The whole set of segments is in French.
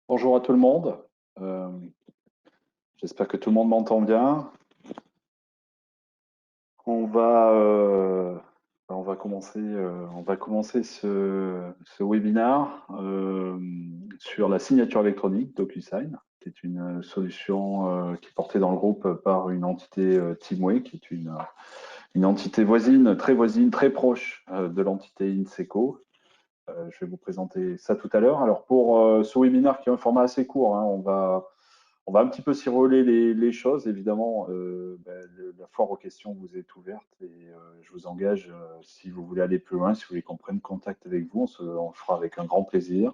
Bonjour à tout le monde. Euh, J'espère que tout le monde m'entend bien. On va, euh, on va commencer ce webinaire sur la signature électronique DocuSign, qui est une solution qui est portée dans le groupe par une entité Teamway, qui est une entité voisine, très proche de l'entité INSECO. Je vais vous présenter ça tout à l'heure. Alors pour ce webinaire qui est un format assez court, hein, on va un petit peu survoler les choses. Évidemment, la foire aux questions vous est ouverte et je vous engage, si vous voulez aller plus loin, si vous voulez qu'on prenne contact avec vous, on le fera avec un grand plaisir.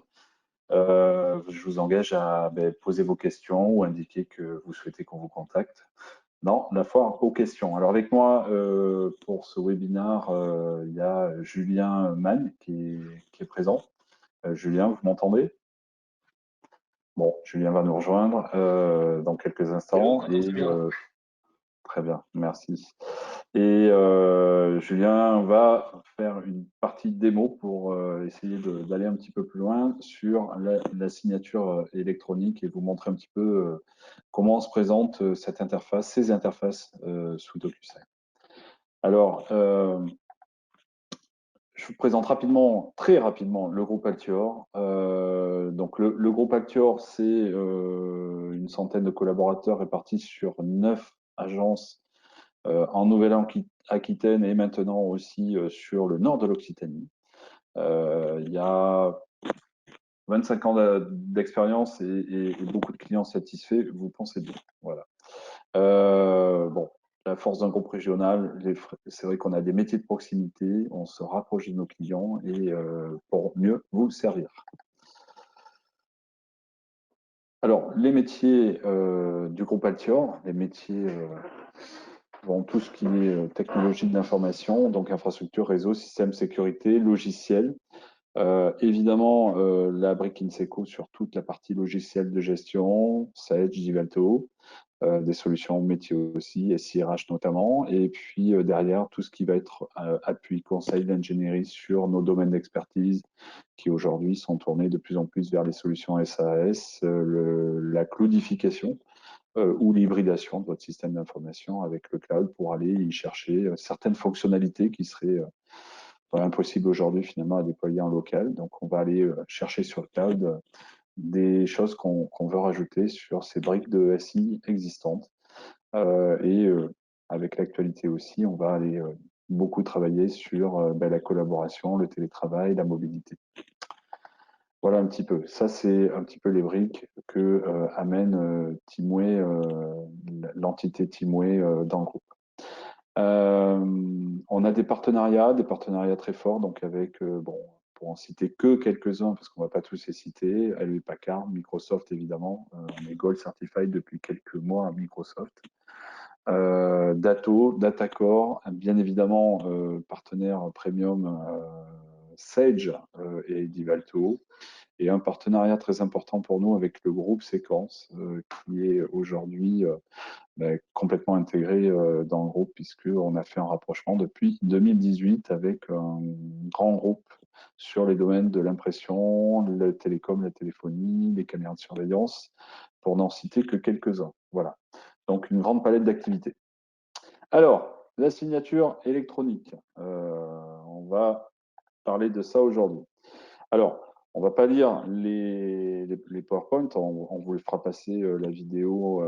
Je vous engage à poser vos questions ou indiquer que vous souhaitez qu'on vous contacte. Non, la foire aux questions. Alors avec moi, pour ce webinaire, il y a Julien Mann qui est présent. Julien, vous m'entendez? Bon, Julien va nous rejoindre dans quelques Hello, instants. très bien. Très bien, merci. Et Julien va faire une partie de démo pour essayer d'aller un petit peu plus loin sur la signature électronique et vous montrer un petit peu comment se présente cette interface, ces interfaces sous DocuSign. Alors, je vous présente rapidement, très rapidement, le groupe Altior. Donc, le groupe Altior, c'est une centaine de collaborateurs répartis sur 9 agences en Nouvelle-Aquitaine et maintenant aussi sur le nord de l'Occitanie. Il y a 25 ans d'expérience et beaucoup de clients satisfaits, vous pensez bien. Voilà. Bon, la force d'un groupe régional, c'est vrai qu'on a des métiers de proximité, on se rapproche de nos clients et pour mieux vous servir. Alors, les métiers du groupe Altior, les métiers vont tout ce qui est technologie de l'information, donc infrastructure, réseau, système, sécurité, logiciel. Évidemment, la brique Inseco sur toute la partie logicielle de gestion, Sage, Divalto, des solutions métiers aussi, SIRH notamment, et puis derrière tout ce qui va être appui, conseil d'ingénierie sur nos domaines d'expertise qui aujourd'hui sont tournés de plus en plus vers les solutions SAS, la cloudification ou l'hybridation de votre système d'information avec le cloud pour aller y chercher certaines fonctionnalités qui seraient impossibles aujourd'hui finalement à déployer en local. Donc on va aller chercher sur le cloud des choses qu'on veut rajouter sur ces briques de SI existantes. Et avec l'actualité aussi, on va aller beaucoup travailler sur la collaboration, le télétravail, la mobilité. Voilà un petit peu. Ça, c'est un petit peu les briques que amène Teamway, l'entité Teamway dans le groupe. On a des partenariats très forts, donc avec, bon, pour en citer que quelques-uns, parce qu'on ne va pas tous les citer, Hewlett Packard, Microsoft évidemment, on est Gold Certified depuis quelques mois à Microsoft. Dato, Datacore, bien évidemment partenaire premium Sage et Divalto, et un partenariat très important pour nous avec le groupe Séquence, qui est aujourd'hui complètement intégré dans le groupe, puisqu'on a fait un rapprochement depuis 2018 avec un grand groupe sur les domaines de l'impression, le télécom, la téléphonie, les caméras de surveillance, pour n'en citer que quelques-uns. Voilà. Donc une grande palette d'activités. Alors, la signature électronique. On va parler de ça aujourd'hui. Alors, on ne va pas lire les PowerPoint, on vous le fera passer la vidéo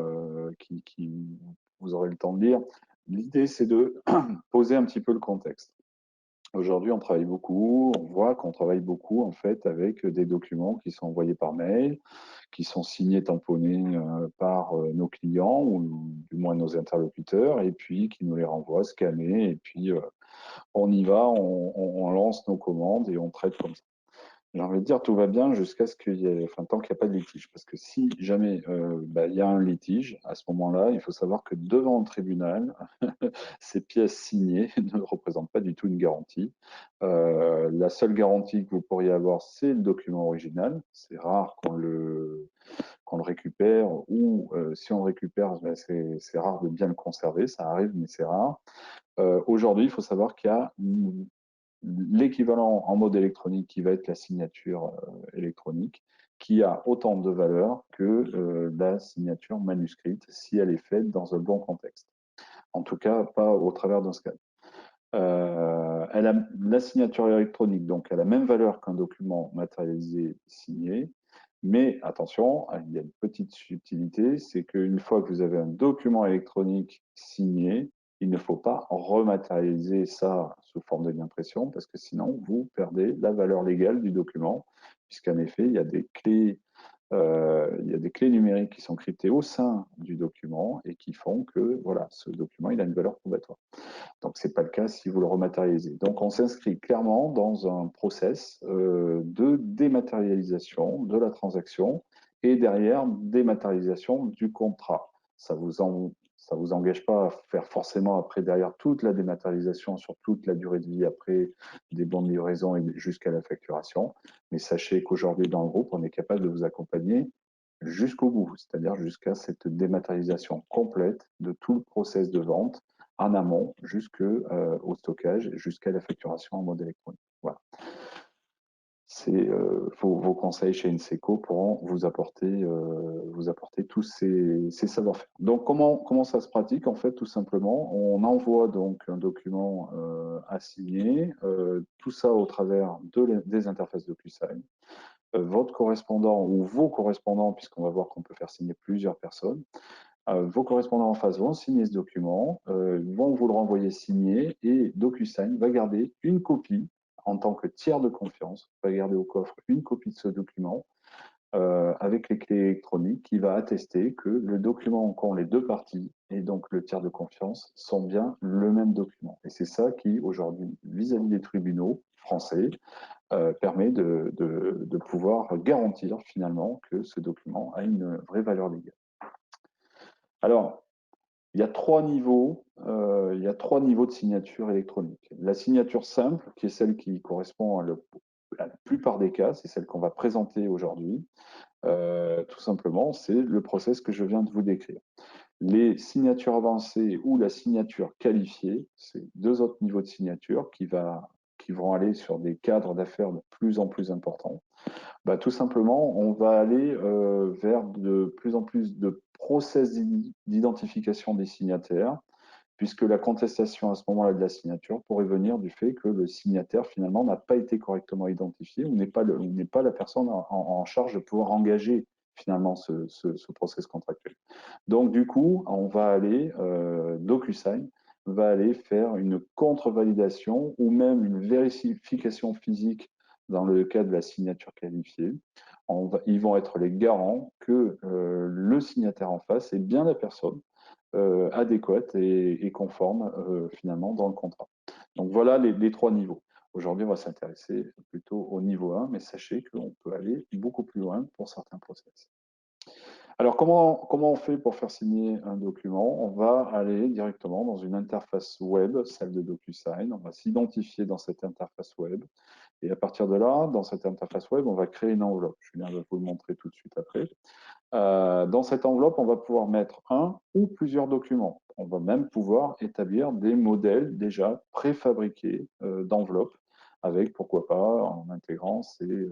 qui vous aurez le temps de lire. L'idée, c'est de poser un petit peu le contexte. Aujourd'hui, on travaille beaucoup, on voit qu'on travaille beaucoup en fait avec des documents qui sont envoyés par mail, qui sont signés, tamponnés par nos clients ou du moins nos interlocuteurs, et puis qui nous les renvoient scannés, et puis on y va, on lance nos commandes et on traite comme ça. J'ai envie de dire tout va bien jusqu'à ce qu'il y ait, enfin, tant qu'il n'y a pas de litige. Parce que si jamais il y a un litige, à ce moment-là, il faut savoir que devant le tribunal, ces pièces signées ne représentent pas du tout une garantie. La seule garantie que vous pourriez avoir, c'est le document original. C'est rare qu'on le récupère, ou si on le récupère, c'est rare de bien le conserver. Ça arrive, mais c'est rare. Aujourd'hui, il faut savoir qu'il y a l'équivalent en mode électronique qui va être la signature électronique. qui a autant de valeur que la signature manuscrite si elle est faite dans un bon contexte. En tout cas, pas au travers d'un scan. La signature électronique, donc, a la même valeur qu'un document matérialisé signé, mais attention, il y a une petite subtilité, c'est qu'une fois que vous avez un document électronique signé, il ne faut pas rematérialiser ça sous forme de d'impression, parce que sinon, vous perdez la valeur légale du document, puisqu'en effet, il y a des clés numériques qui sont cryptées au sein du document et qui font que voilà, ce document il a une valeur probatoire. Donc, ce n'est pas le cas si vous le rematérialisez. Donc, on s'inscrit clairement dans un process de dématérialisation de la transaction et derrière dématérialisation du contrat. Ça vous engage pas à faire forcément après derrière toute la dématérialisation sur toute la durée de vie après des bons de livraison et jusqu'à la facturation. Mais sachez qu'aujourd'hui dans le groupe, on est capable de vous accompagner jusqu'au bout, c'est-à-dire jusqu'à cette dématérialisation complète de tout le process de vente en amont jusqu'au stockage, jusqu'à la facturation en mode électronique. Voilà. Vos conseils chez Inseco pourront vous apporter tous ces savoir-faire. Donc, comment ça se pratique? En fait, tout simplement, on envoie donc un document à signer, tout ça au travers des interfaces DocuSign. Votre correspondant ou vos correspondants, puisqu'on va voir qu'on peut faire signer plusieurs personnes, vos correspondants en face vont signer ce document, vont vous le renvoyer signé et DocuSign va garder une copie en tant que tiers de confiance, va garder au coffre une copie de ce document avec les clés électroniques qui va attester que le document qu'ont les deux parties et donc le tiers de confiance sont bien le même document. Et c'est ça qui, aujourd'hui, vis-à-vis des tribunaux français, permet de pouvoir garantir finalement que ce document a une vraie valeur légale. Alors, il y a trois niveaux de signature électronique. La signature simple, qui est celle qui correspond à la plupart des cas, c'est celle qu'on va présenter aujourd'hui. Tout simplement, c'est le process que je viens de vous décrire. Les signatures avancées ou la signature qualifiée, c'est deux autres niveaux de signature qui vont aller sur des cadres d'affaires de plus en plus importants. Tout simplement, on va aller vers de plus en plus de process d'identification des signataires, puisque la contestation à ce moment-là de la signature pourrait venir du fait que le signataire finalement n'a pas été correctement identifié ou n'est pas la personne en charge de pouvoir engager finalement ce process contractuel. Donc du coup, on va aller, DocuSign va aller faire une contre-validation ou même une vérification physique dans le cas de la signature qualifiée. Ils vont être les garants que le signataire en face est bien la personne adéquate et conforme finalement dans le contrat. Donc voilà les trois niveaux. Aujourd'hui, on va s'intéresser plutôt au niveau 1, mais sachez qu'on peut aller beaucoup plus loin pour certains process. Alors, comment on fait pour faire signer un document? On va aller directement dans une interface web, celle de DocuSign. On va s'identifier dans cette interface web. Et à partir de là, dans cette interface web, on va créer une enveloppe. Julien va vous le montrer tout de suite après. Dans cette enveloppe, on va pouvoir mettre un ou plusieurs documents. On va même pouvoir établir des modèles déjà préfabriqués d'enveloppes avec, pourquoi pas, en intégrant ces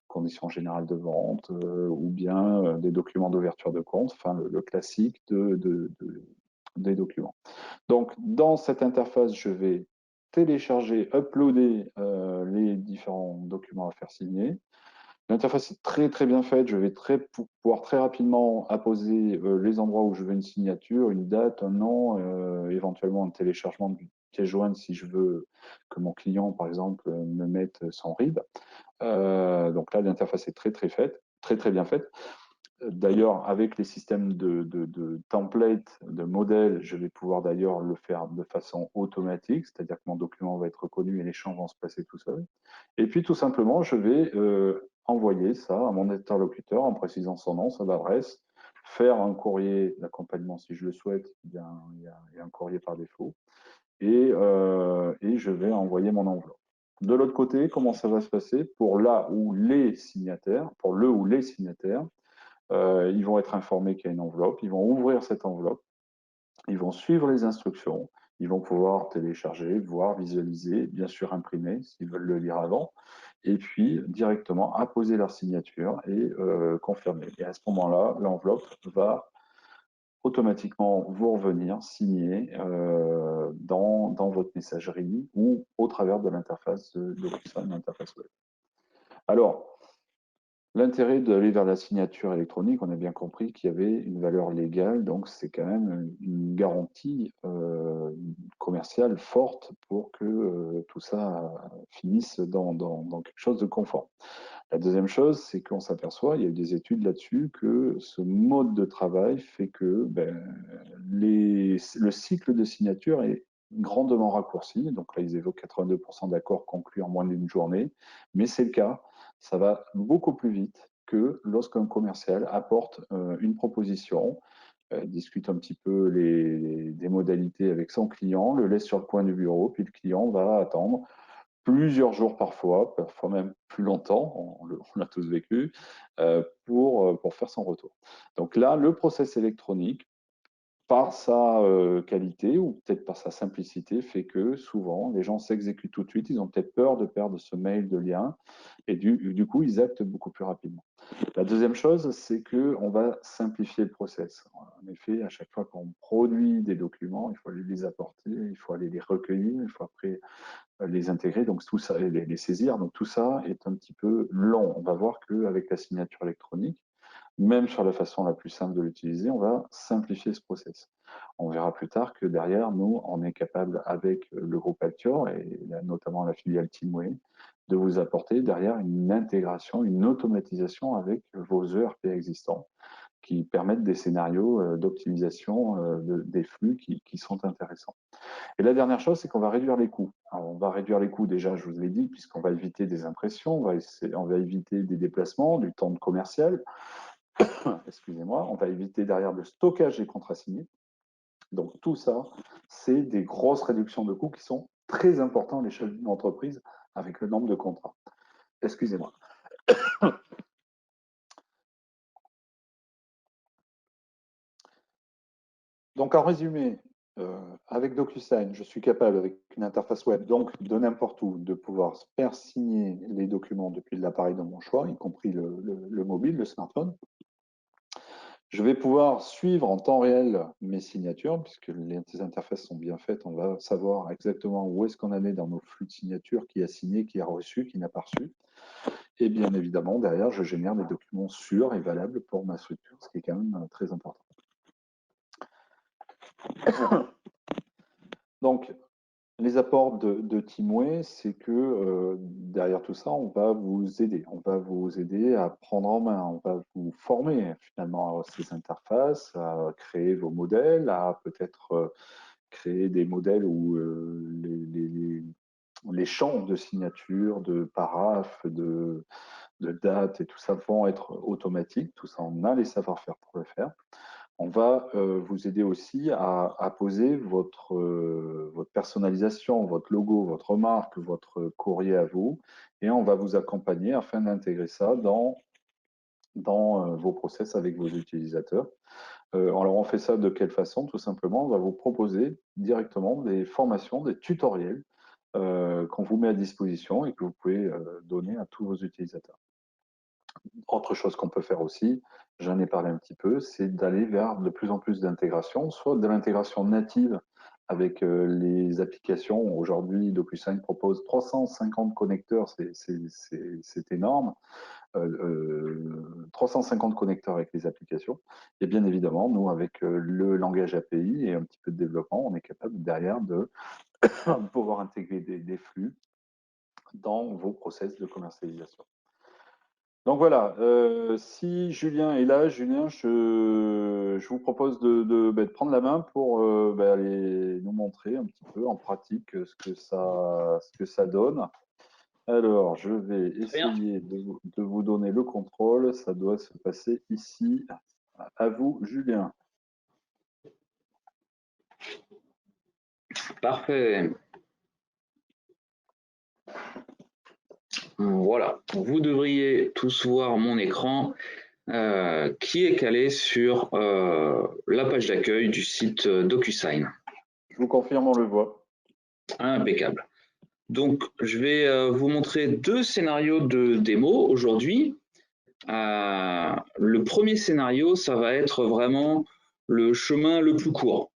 conditions générales de vente ou bien des documents d'ouverture de compte, enfin le classique des documents. Donc, dans cette interface, je vais télécharger, uploader les différents documents à faire signer. L'interface est très très bien faite. Je vais pouvoir très rapidement apposer les endroits où je veux une signature, une date, un nom, éventuellement un téléchargement de pièce jointe si je veux que mon client, par exemple, me mette son RIB. Donc là, l'interface est très très très bien faite. D'ailleurs, avec les systèmes de templates, de modèles, je vais pouvoir d'ailleurs le faire de façon automatique, c'est-à-dire que mon document va être reconnu et les champs vont se passer tout seul. Et puis, tout simplement, je vais envoyer ça à mon interlocuteur en précisant son nom, son adresse, faire un courrier d'accompagnement si je le souhaite. Il y a un courrier par défaut. Et je vais envoyer mon enveloppe. De l'autre côté, comment ça va se passer pour pour le ou les signataires? Ils vont être informés qu'il y a une enveloppe, ils vont ouvrir cette enveloppe, ils vont suivre les instructions, ils vont pouvoir télécharger, voir, visualiser, bien sûr imprimer s'ils veulent le lire avant. et puis directement apposer leur signature et confirmer. Et à ce moment-là, l'enveloppe va automatiquement vous revenir signé dans votre messagerie ou au travers de l'interface de DocuSign, l'interface web. Alors, l'intérêt d'aller vers la signature électronique, on a bien compris qu'il y avait une valeur légale, donc c'est quand même une garantie commerciale forte pour que tout ça finisse dans quelque chose de conforme. La deuxième chose, c'est qu'on s'aperçoit, il y a eu des études là-dessus, que ce mode de travail fait que le cycle de signature est grandement raccourci. Donc là, ils évoquent 82% d'accords conclus en moins d'une journée, mais c'est le cas. Ça va beaucoup plus vite que lorsqu'un commercial apporte une proposition, discute un petit peu des modalités avec son client, le laisse sur le coin du bureau, puis le client va attendre plusieurs jours parfois même plus longtemps, on l'a tous vécu, pour faire son retour. Donc là, le process électronique, par sa qualité ou peut-être par sa simplicité, fait que souvent, les gens s'exécutent tout de suite, ils ont peut-être peur de perdre ce mail de lien, et du coup, ils actent beaucoup plus rapidement. La deuxième chose, c'est qu'on va simplifier le process. En effet, à chaque fois qu'on produit des documents, il faut aller les apporter, il faut aller les recueillir, il faut après les intégrer, donc tout ça, les saisir. Donc tout ça est un petit peu long. On va voir qu'avec la signature électronique, même sur la façon la plus simple de l'utiliser, on va simplifier ce process. On verra plus tard que derrière, nous, on est capable, avec le groupe Altior et notamment la filiale Teamway, de vous apporter derrière une intégration, une automatisation avec vos ERP existants qui permettent des scénarios d'optimisation des flux qui sont intéressants. Et la dernière chose, c'est qu'on va réduire les coûts. Alors, on va réduire les coûts déjà, je vous l'ai dit, puisqu'on va éviter des impressions, on va éviter des déplacements, du temps de commercial, excusez-moi, on va éviter derrière le stockage des contrats signés. Donc tout ça, c'est des grosses réductions de coûts qui sont très importantes à l'échelle d'une entreprise avec le nombre de contrats. Excusez-moi. Donc en résumé, avec DocuSign, je suis capable, avec une interface web, donc de n'importe où, de pouvoir faire signer les documents depuis l'appareil de mon choix, y compris le mobile, le smartphone. Je vais pouvoir suivre en temps réel mes signatures, puisque les interfaces sont bien faites. On va savoir exactement où est-ce qu'on en est dans nos flux de signatures, qui a signé, qui a reçu, qui n'a pas reçu. Et bien évidemment, derrière, je génère des documents sûrs et valables pour ma structure, ce qui est quand même très important. Donc, les apports de Teamway, c'est que derrière tout ça, on va vous aider. On va vous aider à prendre en main, on va vous former finalement à ces interfaces, à créer vos modèles, à peut-être créer des modèles où les champs de signature, de paraphes, de dates et tout ça vont être automatiques. Tout ça, on a les savoir-faire pour le faire. On va vous aider aussi à poser votre personnalisation, votre logo, votre marque, votre courrier à vous, et on va vous accompagner afin d'intégrer ça dans vos process avec vos utilisateurs. Alors on fait ça de quelle façon? Tout simplement, on va vous proposer directement des formations, des tutoriels qu'on vous met à disposition et que vous pouvez donner à tous vos utilisateurs. Autre chose qu'on peut faire aussi, j'en ai parlé un petit peu, c'est d'aller vers de plus en plus d'intégration, soit de l'intégration native avec les applications. Aujourd'hui, DocuSign propose 350 connecteurs, c'est énorme. 350 connecteurs avec les applications. Et bien évidemment, nous, avec le langage API et un petit peu de développement, on est capable derrière de pouvoir intégrer des flux dans vos process de commercialisation. Donc voilà, si Julien est là, Julien, je vous propose de prendre la main pour aller nous montrer un petit peu en pratique ce que ça donne. Alors, je vais essayer de vous donner le contrôle. Ça doit se passer ici. À vous, Julien. Parfait. Voilà, vous devriez tous voir mon écran qui est calé sur la page d'accueil du site DocuSign. Je vous confirme, on le voit. Impeccable. Donc, je vais vous montrer deux scénarios de démo aujourd'hui. Le premier scénario, ça va être vraiment le chemin le plus court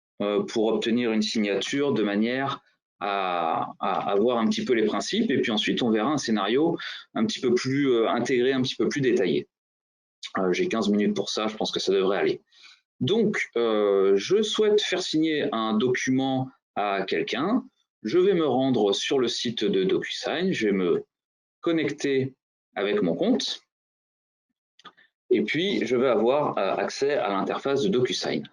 pour obtenir une signature de manière à voir un petit peu les principes. Et puis ensuite, on verra un scénario un petit peu plus intégré, un petit peu plus détaillé. J'ai 15 minutes pour ça, je pense que ça devrait aller. Donc, je souhaite faire signer un document à quelqu'un. Je vais me rendre sur le site de DocuSign, je vais me connecter avec mon compte et puis je vais avoir accès à l'interface de DocuSign.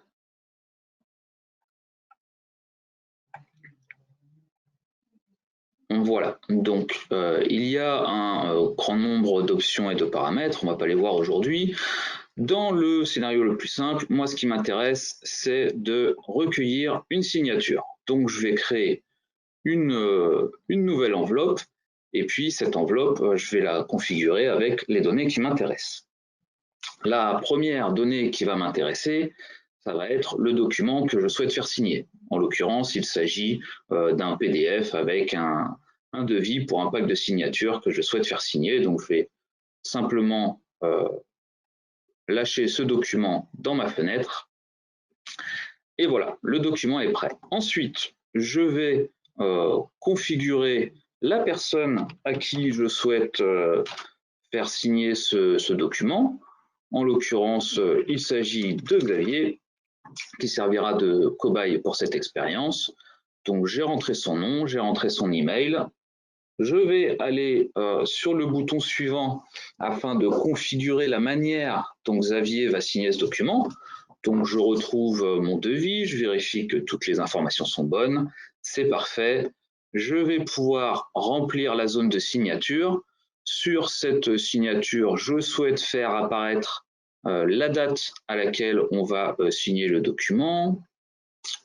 Voilà, donc il y a un grand nombre d'options et de paramètres, on ne va pas les voir aujourd'hui. Dans le scénario le plus simple, moi ce qui m'intéresse, c'est de recueillir une signature. Donc je vais créer une nouvelle enveloppe et puis cette enveloppe, je vais la configurer avec les données qui m'intéressent. La première donnée qui va m'intéresser, ça va être le document que je souhaite faire signer. En l'occurrence, il s'agit d'un PDF avec un devis pour un pack de signature que je souhaite faire signer. Donc, je vais simplement lâcher ce document dans ma fenêtre. Et voilà, le document est prêt. Ensuite, je vais configurer la personne à qui je souhaite faire signer ce document. En l'occurrence, il s'agit de Xavier, qui servira de cobaye pour cette expérience. Donc, j'ai rentré son nom, j'ai rentré son email. Je vais aller sur le bouton suivant afin de configurer la manière dont Xavier va signer ce document. Donc, je retrouve mon devis, je vérifie que toutes les informations sont bonnes. C'est parfait. Je vais pouvoir remplir la zone de signature. Sur cette signature, je souhaite faire apparaître la date à laquelle on va signer le document,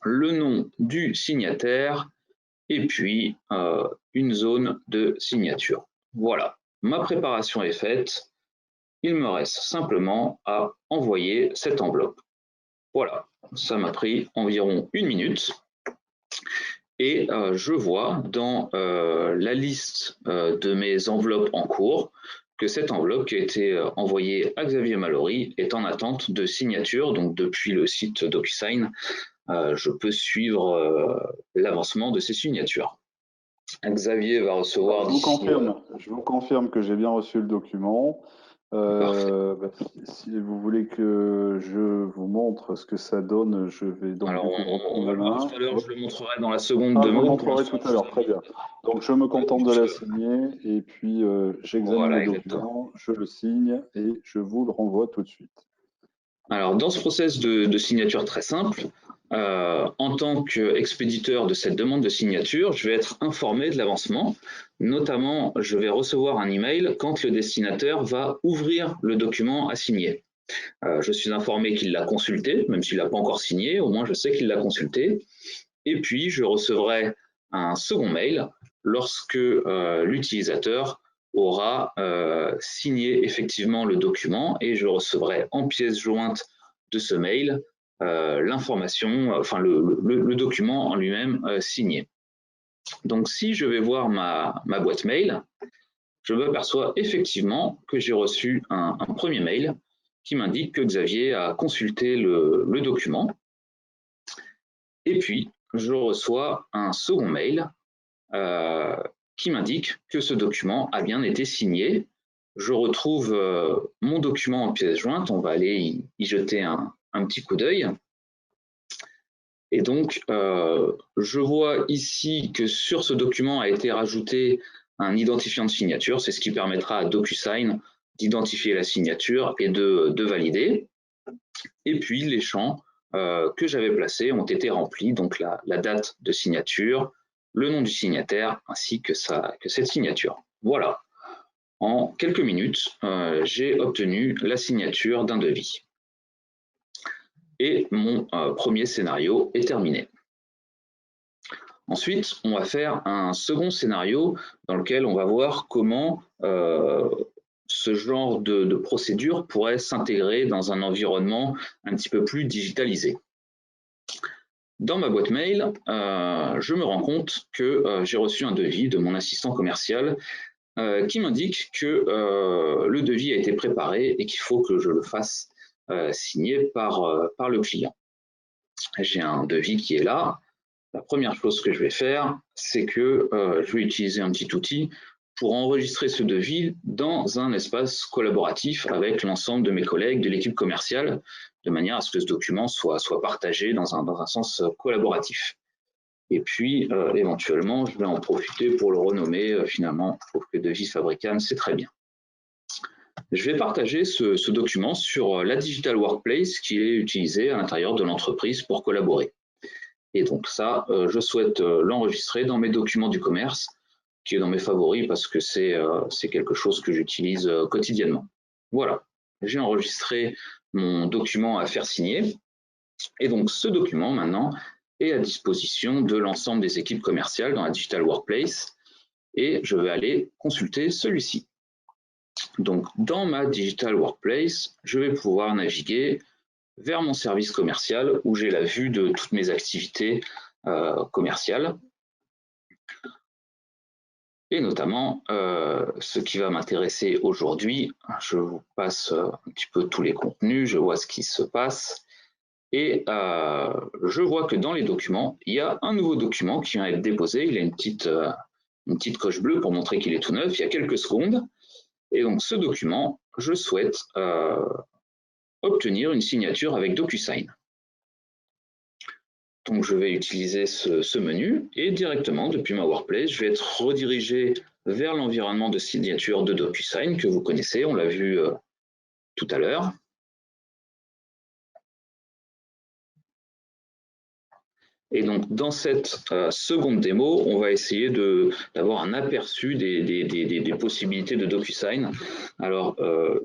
le nom du signataire et puis une zone de signature. Voilà, ma préparation est faite. Il me reste simplement à envoyer cette enveloppe. Voilà, ça m'a pris environ 1 minute. Et je vois dans la liste de mes enveloppes en cours que cette enveloppe qui a été envoyée à Xavier Mallory est en attente de signature. Donc depuis le site DocuSign, je peux suivre l'avancement de ces signatures. Xavier va recevoir d'ici. Je vous confirme que j'ai bien reçu le document. Parfait. Si vous voulez que je vous montre ce que ça donne, je vais donc Alors, du coup on reprendre va la le voir main. tout à l'heure, je le montrerai dans la seconde Ah, de vous le mode. Pour montrerez l'instant, tout à l'heure, très bien. Donc je me contente de la signer et puis j'examine le voilà, exactement. document, je le signe et je vous le renvoie tout de suite. Alors, dans ce process de signature très simple, en tant qu'expéditeur de cette demande de signature, je vais être informé de l'avancement. Notamment, je vais recevoir un email quand le destinataire va ouvrir le document à signer. Je suis informé qu'il l'a consulté, même s'il n'a pas encore signé, au moins je sais qu'il l'a consulté. Et puis, je recevrai un second mail lorsque l'utilisateur aura signé effectivement le document et je recevrai en pièce jointe de ce mail l'information, enfin le document en lui-même signé. Donc, si je vais voir ma boîte mail, je m'aperçois effectivement que j'ai reçu un premier mail qui m'indique que Xavier a consulté le document. Et puis, je reçois un second mail qui m'indique que ce document a bien été signé. Je retrouve mon document en pièce jointe, on va aller y jeter un petit coup d'œil. Et donc, je vois ici que sur ce document a été rajouté un identifiant de signature. C'est ce qui permettra à DocuSign d'identifier la signature et de valider. Et puis, les champs que j'avais placés ont été remplis, donc la date de signature, le nom du signataire, ainsi que cette signature. Voilà. En quelques minutes, j'ai obtenu la signature d'un devis. Et mon premier scénario est terminé. Ensuite, on va faire un second scénario dans lequel on va voir comment ce genre de procédure pourrait s'intégrer dans un environnement un petit peu plus digitalisé. dans ma boîte mail, je me rends compte que j'ai reçu un devis de mon assistant commercial qui m'indique que le devis a été préparé et qu'il faut que je le fasse signer par le client. J'ai un devis qui est là. La première chose que je vais faire, c'est que je vais utiliser un petit outil pour enregistrer ce devis dans un espace collaboratif avec l'ensemble de mes collègues de l'équipe commerciale, de manière à ce que ce document soit partagé dans un sens collaboratif. Et puis, éventuellement, je vais en profiter pour le renommer. Finalement, je trouve que devis fabricant, c'est très bien. Je vais partager ce document sur la Digital Workplace qui est utilisée à l'intérieur de l'entreprise pour collaborer. Et donc ça, je souhaite l'enregistrer dans mes documents du commerce, qui est dans mes favoris parce que c'est quelque chose que j'utilise quotidiennement. Voilà, j'ai enregistré mon document à faire signer. Et donc ce document maintenant est à disposition de l'ensemble des équipes commerciales dans la Digital Workplace. Et je vais aller consulter celui-ci. Donc dans ma Digital Workplace, je vais pouvoir naviguer vers mon service commercial où j'ai la vue de toutes mes activités commerciales et notamment ce qui va m'intéresser aujourd'hui. Je vous passe un petit peu tous les contenus, je vois ce qui se passe et je vois que dans les documents, il y a un nouveau document qui vient d'être déposé. Il a une petite coche bleue pour montrer qu'il est tout neuf il y a quelques secondes. Et donc ce document, je souhaite obtenir une signature avec DocuSign. Donc je vais utiliser ce menu et directement depuis ma Workplace, je vais être redirigé vers l'environnement de signature de DocuSign que vous connaissez, on l'a vu tout à l'heure. Et donc dans cette seconde démo, on va essayer d'avoir un aperçu des possibilités de DocuSign. Alors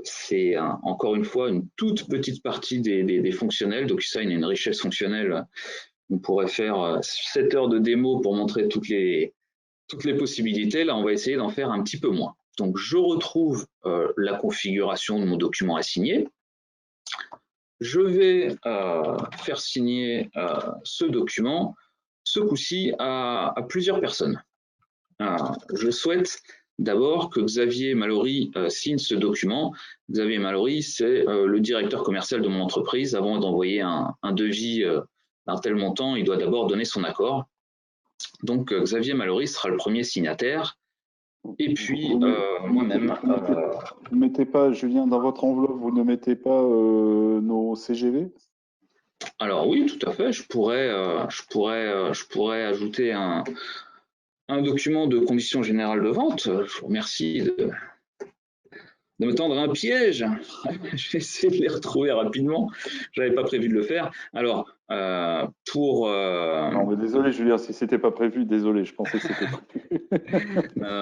c'est encore une fois une toute petite partie des fonctionnels. DocuSign a une richesse fonctionnelle. On pourrait faire 7 heures de démo pour montrer toutes les possibilités. Là, on va essayer d'en faire un petit peu moins. Donc, je retrouve la configuration de mon document à signer. Je vais faire signer ce document, ce coup-ci, à plusieurs personnes. Je souhaite d'abord que Xavier Mallory signe ce document. Xavier Mallory, c'est le directeur commercial de mon entreprise. Avant d'envoyer un devis d'un tel montant, il doit d'abord donner son accord. Donc, Xavier Mallory sera le premier signataire. Et puis, moi-même. Vous ne mettez pas, Julien, dans votre enveloppe, vous ne mettez pas nos CGV? Alors oui, tout à fait. Je pourrais ajouter un document de conditions générales de vente. Je vous remercie de me tendre un piège. Je vais essayer de les retrouver rapidement. Je n'avais pas prévu de le faire. Alors, Non, mais désolé, Julien, si c'était pas prévu, désolé, je pensais que c'était prévu.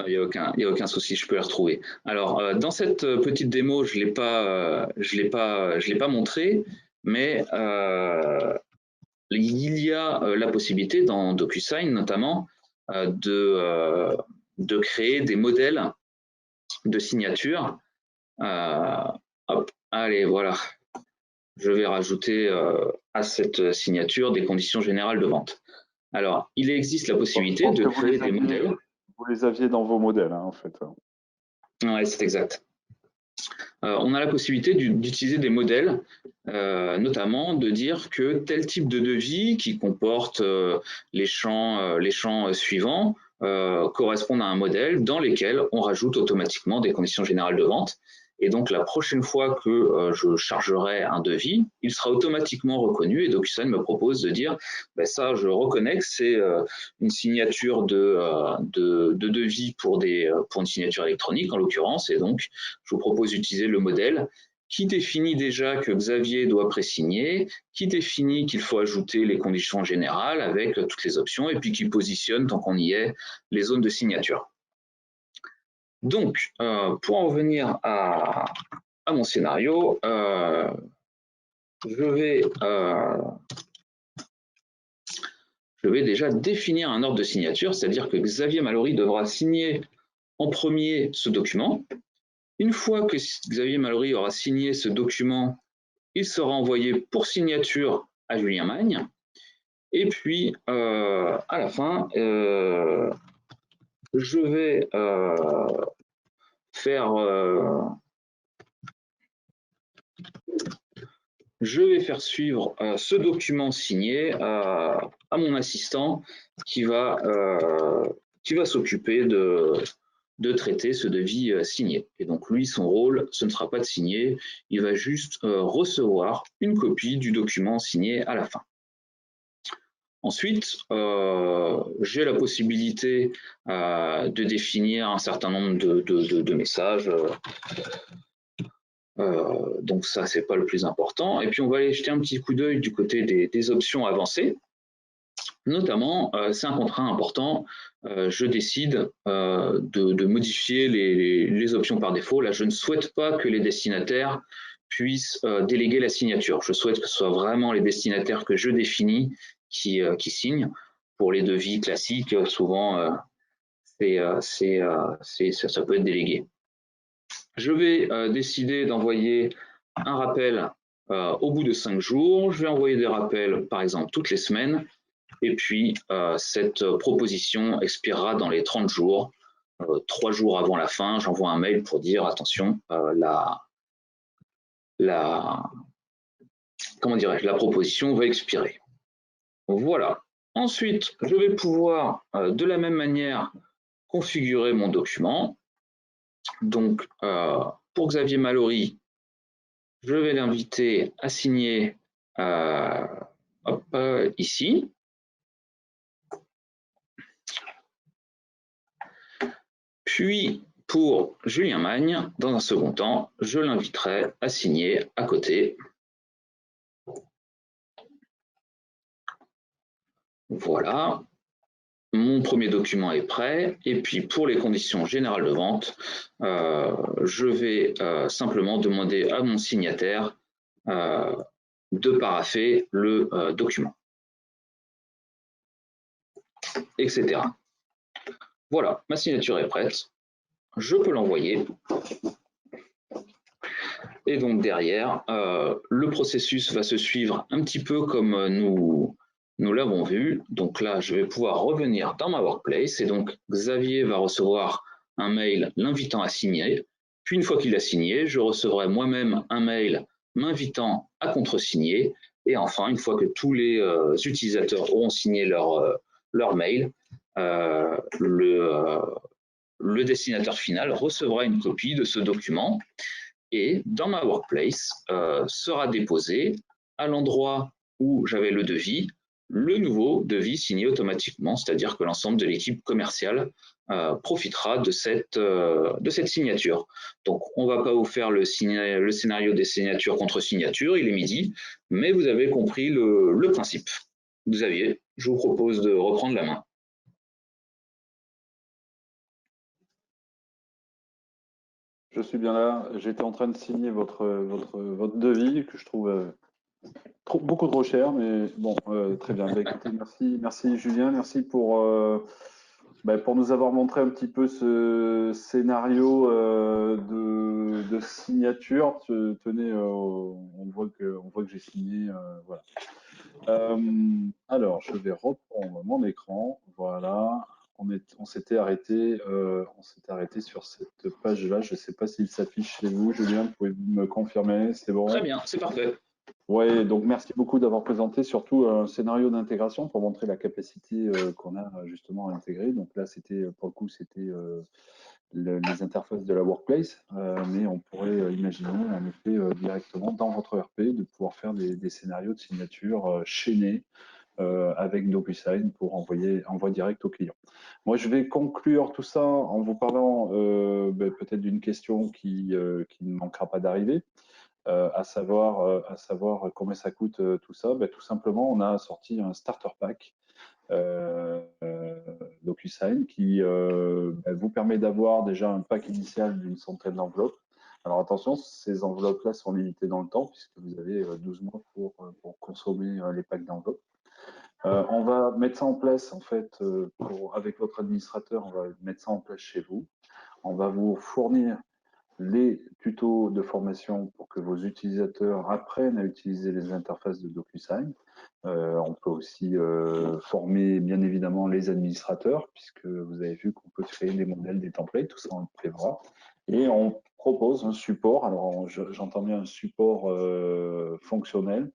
Il n'y a aucun souci, je peux les retrouver. Alors, dans cette petite démo, je l'ai pas montré, mais il y a la possibilité dans DocuSign notamment de créer des modèles de signature. Hop, allez, voilà. Je vais rajouter à cette signature des conditions générales de vente. Alors, il existe la possibilité de créer des modèles. Vous les aviez dans vos modèles, hein, en fait. Oui, c'est exact. On a la possibilité d'utiliser des modèles, notamment de dire que tel type de devis qui comporte les champs suivants correspondent à un modèle dans lesquels on rajoute automatiquement des conditions générales de vente. Et donc, la prochaine fois que je chargerai un devis, il sera automatiquement reconnu et DocuSign me propose de dire ben ça, je reconnais que c'est une signature de devis pour une signature électronique en l'occurrence. Et donc, je vous propose d'utiliser le modèle qui définit déjà que Xavier doit présigner, qui définit qu'il faut ajouter les conditions générales avec toutes les options et puis qui positionne, tant qu'on y est, les zones de signature. Donc, pour en revenir à mon scénario, je vais déjà définir un ordre de signature, c'est-à-dire que Xavier Mallory devra signer en premier ce document. Une fois que Xavier Mallory aura signé ce document, il sera envoyé pour signature à Julien Magne. Et puis, à la fin, je vais faire suivre ce document signé à mon assistant qui va s'occuper de traiter ce devis signé. Et donc lui, son rôle, ce ne sera pas de signer, il va juste recevoir une copie du document signé à la fin. Ensuite, j'ai la possibilité de définir un certain nombre de messages. Donc ça, c'est pas le plus important. Et puis on va aller jeter un petit coup d'œil du côté des options avancées. Notamment, c'est un contrat important, je décide de modifier les options par défaut. Là, je ne souhaite pas que les destinataires puissent déléguer la signature. Je souhaite que ce soit vraiment les destinataires que je définis qui signent. Pour les devis classiques, souvent, ça peut être délégué. Je vais décider d'envoyer un rappel au bout de 5 jours. Je vais envoyer des rappels, par exemple, toutes les semaines. Et puis, cette proposition expirera dans les 30 jours. 3 jours avant la fin, j'envoie un mail pour dire attention, comment dirais-je, la proposition va expirer. Voilà. Ensuite, je vais pouvoir de la même manière configurer mon document. Donc, pour Xavier Mallory, je vais l'inviter à signer ici. Puis, pour Julien Magne, dans un second temps, je l'inviterai à signer à côté. Voilà, mon premier document est prêt. Et puis, pour les conditions générales de vente, je vais simplement demander à mon signataire de parapher le document, etc. Voilà, ma signature est prête. Je peux l'envoyer. Et donc derrière, le processus va se suivre un petit peu comme nous l'avons vu. Donc là, je vais pouvoir revenir dans ma workplace et donc Xavier va recevoir un mail l'invitant à signer. Puis une fois qu'il a signé, je recevrai moi-même un mail m'invitant à contresigner. Et enfin, une fois que tous les utilisateurs auront signé leur mail, le destinateur final recevra une copie de ce document et dans ma workplace sera déposé à l'endroit où j'avais le devis, le nouveau devis signé automatiquement, c'est-à-dire que l'ensemble de l'équipe commerciale profitera de cette signature. Donc, on ne va pas vous faire le scénario des signatures contre signature, il est midi, mais vous avez compris le principe. Xavier, je vous propose de reprendre la main. Je suis bien là. J'étais en train de signer votre devis que je trouve beaucoup trop cher, mais bon, très bien. Bah, écoutez, merci Julien, merci pour nous avoir montré un petit peu ce scénario de signature. Tenez, on voit que j'ai signé, voilà. Alors, je vais reprendre mon écran. Voilà. On s'était arrêté sur cette page-là. Je ne sais pas s'il s'affiche chez vous, Julien. Pouvez-vous me confirmer? C'est bon? Très bien, c'est parfait. Oui, donc merci beaucoup d'avoir présenté surtout un scénario d'intégration pour montrer la capacité qu'on a justement à intégrer. Donc là, pour le coup, c'était les interfaces de la workplace, mais on pourrait imaginer en effet directement dans votre ERP de pouvoir faire des scénarios de signature chaînés avec DocuSign pour envoi direct au client. Moi, je vais conclure tout ça en vous parlant peut-être d'une question qui ne manquera pas d'arriver. À savoir combien ça coûte tout ça. Tout simplement, on a sorti un starter pack DocuSign qui vous permet d'avoir déjà un pack initial d'une centaine d'enveloppes. Alors attention, ces enveloppes-là sont limitées dans le temps puisque vous avez 12 mois pour consommer les packs d'enveloppes. On va mettre ça en place en fait avec votre administrateur, on va mettre ça en place chez vous. On va vous fournir les tutos de formation pour que vos utilisateurs apprennent à utiliser les interfaces de DocuSign. On peut aussi former bien évidemment les administrateurs, puisque vous avez vu qu'on peut créer des modèles, des templates, tout ça on le prévoit. Et on propose un support, alors j'entends bien un support fonctionnel,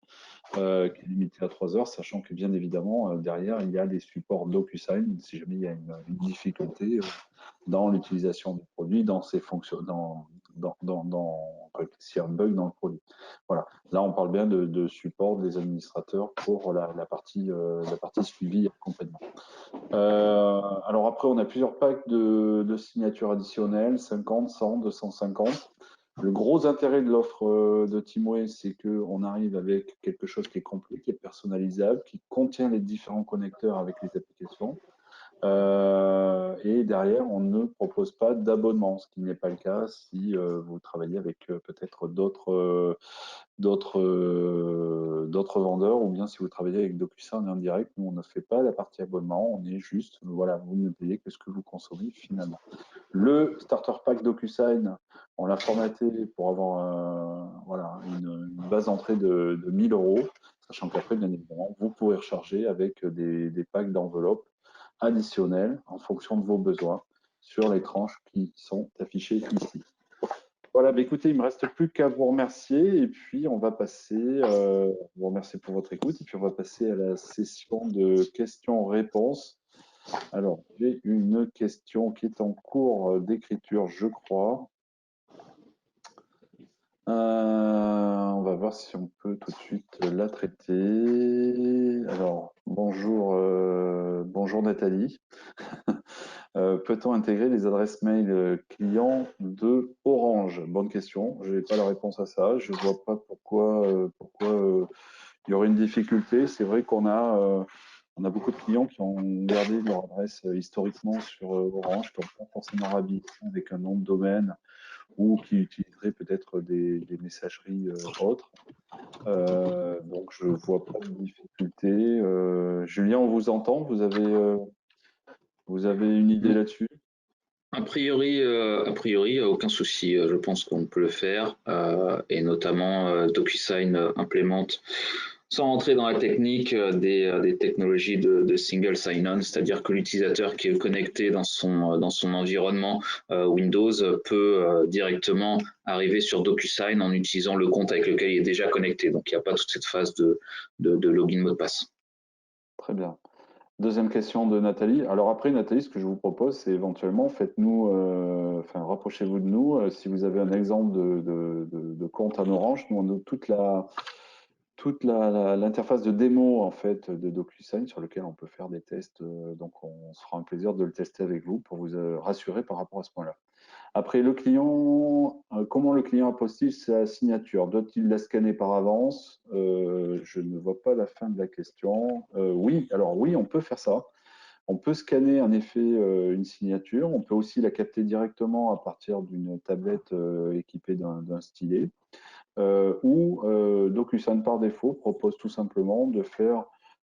qui est limité à 3 heures, sachant que bien évidemment, derrière, il y a des supports DocuSign, si jamais il y a une difficulté dans l'utilisation du produit, dans ses fonctions, s'il y a un bug dans le produit. Voilà. Là, on parle bien de support des administrateurs pour la partie suivi et accompagnement. Alors après, on a plusieurs packs de signatures additionnelles, 50, 100, 250. Le gros intérêt de l'offre de Teamway, c'est qu'on arrive avec quelque chose qui est complet, qui est personnalisable, qui contient les différents connecteurs avec les applications. Et derrière, on ne propose pas d'abonnement, ce qui n'est pas le cas si vous travaillez avec peut-être d'autres vendeurs, ou bien si vous travaillez avec DocuSign en direct. Nous, on ne fait pas la partie abonnement, on est juste, voilà, vous ne payez que ce que vous consommez finalement. Le starter pack DocuSign, on l'a formaté pour avoir voilà, une base d'entrée de 1000 €, sachant qu'après, bien évidemment, vous pourrez recharger avec des packs d'enveloppes additionnels en fonction de vos besoins sur les tranches qui sont affichées ici. Voilà, bah écoutez, il ne me reste plus qu'à vous remercier et puis on va passer, vous remercier pour votre écoute et puis on va passer à la session de questions-réponses. Alors, j'ai une question qui est en cours d'écriture, je crois. On va voir si on peut tout de suite la traiter. Alors, bonjour, bonjour Nathalie. Peut-on intégrer les adresses mail clients de Orange? Bonne question. Je n'ai pas la réponse à ça. Je ne vois pas pourquoi il y aurait une difficulté. C'est vrai qu'on a beaucoup de clients qui ont gardé leur adresse historiquement sur Orange, qui n'ont pas forcément rhabillé avec un nom de domaine ou qui utiliseraient peut-être des messageries autres. Donc, je ne vois pas de difficulté. Julien, on vous entend? Vous avez une idée là-dessus? A priori, aucun souci. Je pense qu'on peut le faire, et notamment DocuSign implémente, sans rentrer dans la technique, des technologies de single sign-on, c'est-à-dire que l'utilisateur qui est connecté dans son environnement Windows peut directement arriver sur DocuSign en utilisant le compte avec lequel il est déjà connecté. Donc il n'y a pas toute cette phase de login mot de passe. Très bien. Deuxième question de Nathalie. Alors après, Nathalie, ce que je vous propose, c'est éventuellement, faites-nous, rapprochez-vous de nous. Si vous avez un exemple de compte en Orange, nous, on a toute l'interface de démo en fait de DocuSign sur lequel on peut faire des tests. Donc, on se fera un plaisir de le tester avec vous pour vous rassurer par rapport à ce point-là. Après, le client, comment le client appose-t-il sa signature? Doit-il la scanner par avance? Je ne vois pas la fin de la question. Oui, alors oui, on peut faire ça. On peut scanner en effet une signature. On peut aussi la capter directement à partir d'une tablette équipée d'un stylet. Ou DocuSign par défaut propose tout simplement de faire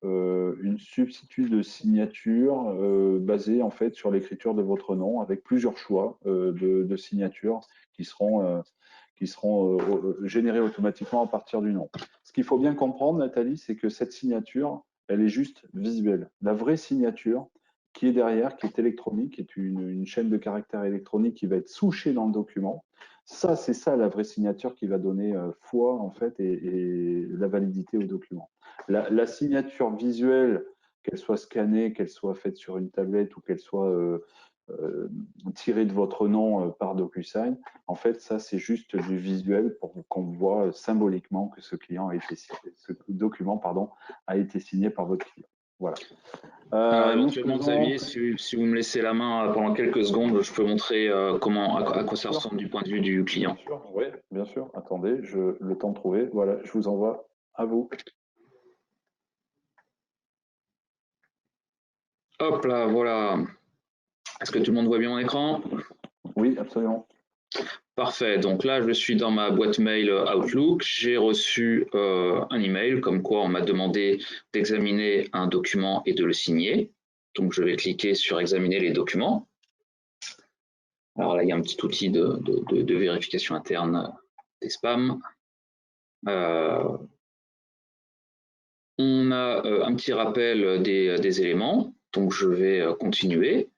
une substitut de signature basée en fait sur l'écriture de votre nom avec plusieurs choix de signatures qui seront générées automatiquement à partir du nom. Ce qu'il faut bien comprendre, Nathalie, c'est que cette signature, elle est juste visuelle. La vraie signature qui est derrière, qui est électronique, qui est une chaîne de caractères électroniques qui va être souchée dans le document. Ça, c'est ça la vraie signature qui va donner foi en fait et la validité au document. La signature visuelle, qu'elle soit scannée, qu'elle soit faite sur une tablette ou qu'elle soit tirée de votre nom par DocuSign, en fait, ça c'est juste du visuel pour qu'on voit symboliquement que ce document pardon, a été signé par votre client. Voilà. Alors Nous éventuellement, faisons. Xavier, si vous me laissez la main pendant quelques secondes, je peux montrer à quoi ça ressemble du point de vue du Bien client. sûr, oui, bien sûr. Attendez, le temps de trouver. Voilà, je vous envoie à vous. Hop là, voilà. Est-ce que tout le monde voit bien mon écran? Oui, absolument. Parfait. Donc là, je suis dans ma boîte mail Outlook. J'ai reçu un email comme quoi on m'a demandé d'examiner un document et de le signer. Donc je vais cliquer sur examiner les documents. Alors là, il y a un petit outil de vérification interne des spams. On a un petit rappel des éléments, donc je vais continuer.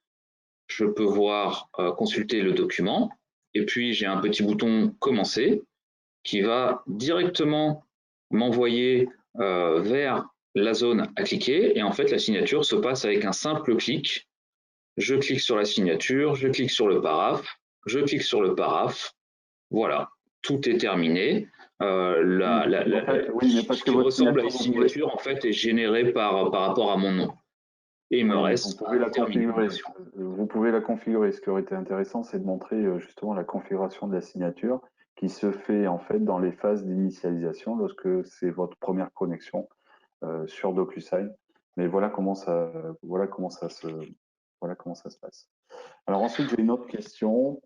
Je peux voir consulter le document, et puis j'ai un petit bouton commencer qui va directement m'envoyer vers la zone à cliquer, et en fait la signature se passe avec un simple clic. Je clique sur la signature, je clique sur le paraphe, je clique sur le paraphe, voilà, tout est terminé. Oui, mais parce Ce que qui votre ressemble à signature, une signature en fait est généré par rapport à mon nom. Et il me oui, mais vous reste pouvez à la terminer configurer. l'opération. Vous pouvez la configurer. Ce qui aurait été intéressant, c'est de montrer justement la configuration de la signature qui se fait en fait dans les phases d'initialisation lorsque c'est votre première connexion sur DocuSign. Mais voilà comment ça se passe. Alors ensuite, j'ai une autre question.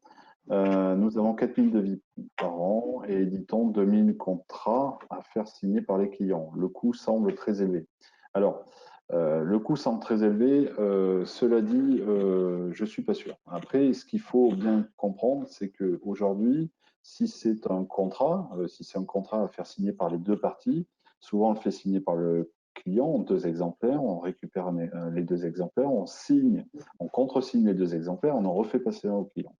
Nous avons 4000 devis par an et éditons 2000 contrats à faire signer par les clients. Le coût semble très élevé. Alors, le coût semble très élevé. Cela dit, je ne suis pas sûr. Après, ce qu'il faut bien comprendre, c'est qu'aujourd'hui, si c'est un contrat, à faire signer par les deux parties, souvent on le fait signer par le client en 2 exemplaires, on récupère les 2 exemplaires, on signe, on contresigne les 2 exemplaires, on en refait passer un au client.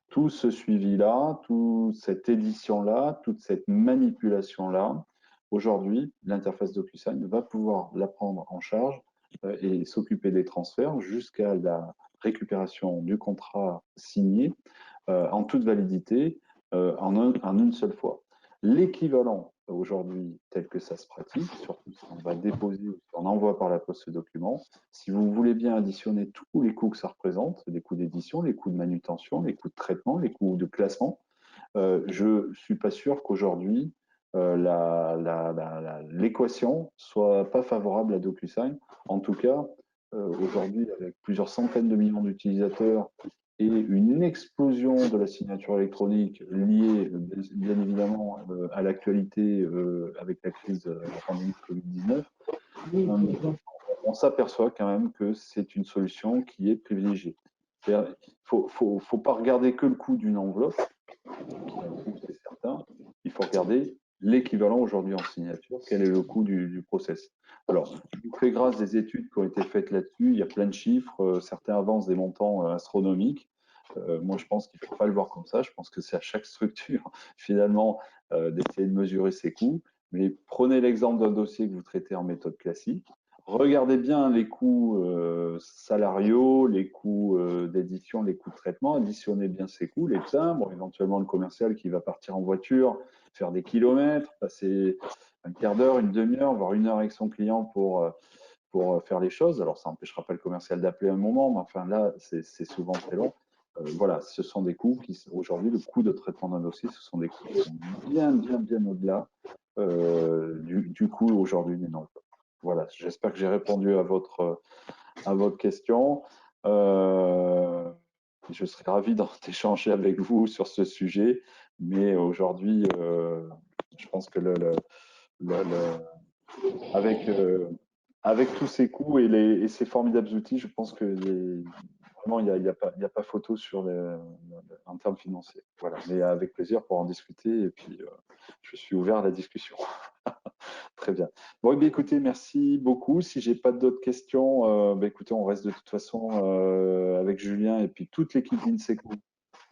Tout ce suivi-là, toute cette édition-là, toute cette manipulation-là, aujourd'hui, l'interface DocuSign va pouvoir la prendre en charge et s'occuper des transferts jusqu'à la récupération du contrat signé en toute validité en une seule fois. L'équivalent aujourd'hui, tel que ça se pratique, surtout si on va déposer ou si on envoie par la poste ce document, si vous voulez bien additionner tous les coûts que ça représente, les coûts d'édition, les coûts de manutention, les coûts de traitement, les coûts de classement, je ne suis pas sûr qu'aujourd'hui, l'équation soit pas favorable à DocuSign. En tout cas, aujourd'hui, avec plusieurs centaines de millions d'utilisateurs et une explosion de la signature électronique liée bien évidemment à l'actualité avec la crise de la pandémie de Covid-19, on s'aperçoit quand même que c'est une solution qui est privilégiée. Il ne faut pas regarder que le coût d'une enveloppe, qui a un coût, c'est certain. Il faut regarder l'équivalent aujourd'hui en signature, quel est le coût du process. Alors, je vous fais grâce des études qui ont été faites là-dessus, il y a plein de chiffres, certains avancent des montants astronomiques. Moi, je pense qu'il ne faut pas le voir comme ça. Je pense que c'est à chaque structure, finalement, d'essayer de mesurer ses coûts. Mais prenez l'exemple d'un dossier que vous traitez en méthode classique. Regardez bien les coûts salariaux, les coûts d'édition, les coûts de traitement. Additionnez bien ces coûts, les timbres, éventuellement le commercial qui va partir en voiture, faire des kilomètres, passer un quart d'heure, une demi-heure, voire 1 heure avec son client pour faire les choses. Alors, ça n'empêchera pas le commercial d'appeler un moment, mais enfin là, c'est souvent très long. Voilà, ce sont des coûts qui, aujourd'hui, le coût de traitement d'un dossier, ce sont des coûts qui sont bien au-delà du coût aujourd'hui d'une enveloppe. Voilà, j'espère que j'ai répondu à votre question. Je serais ravi d'échanger avec vous sur ce sujet, mais aujourd'hui, je pense que avec, avec tous ces coûts et ces formidables outils, je pense que vraiment, il n'y a pas photo en termes financiers. Voilà. Mais avec plaisir pour en discuter et puis je suis ouvert à la discussion. Très bien. Bon, eh bien, écoutez, merci beaucoup. Si j'ai pas d'autres questions, écoutez, on reste de toute façon avec Julien et puis toute l'équipe d'Inseco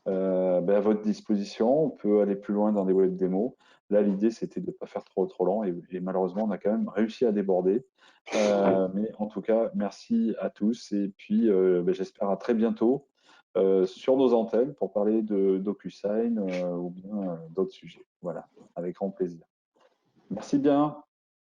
à votre disposition. On peut aller plus loin dans des web démos. Là, l'idée, c'était de ne pas faire trop long et malheureusement, on a quand même réussi à déborder. Mais en tout cas, merci à tous et puis j'espère à très bientôt sur nos antennes pour parler de DocuSign ou bien d'autres sujets. Voilà, avec grand plaisir. Merci bien.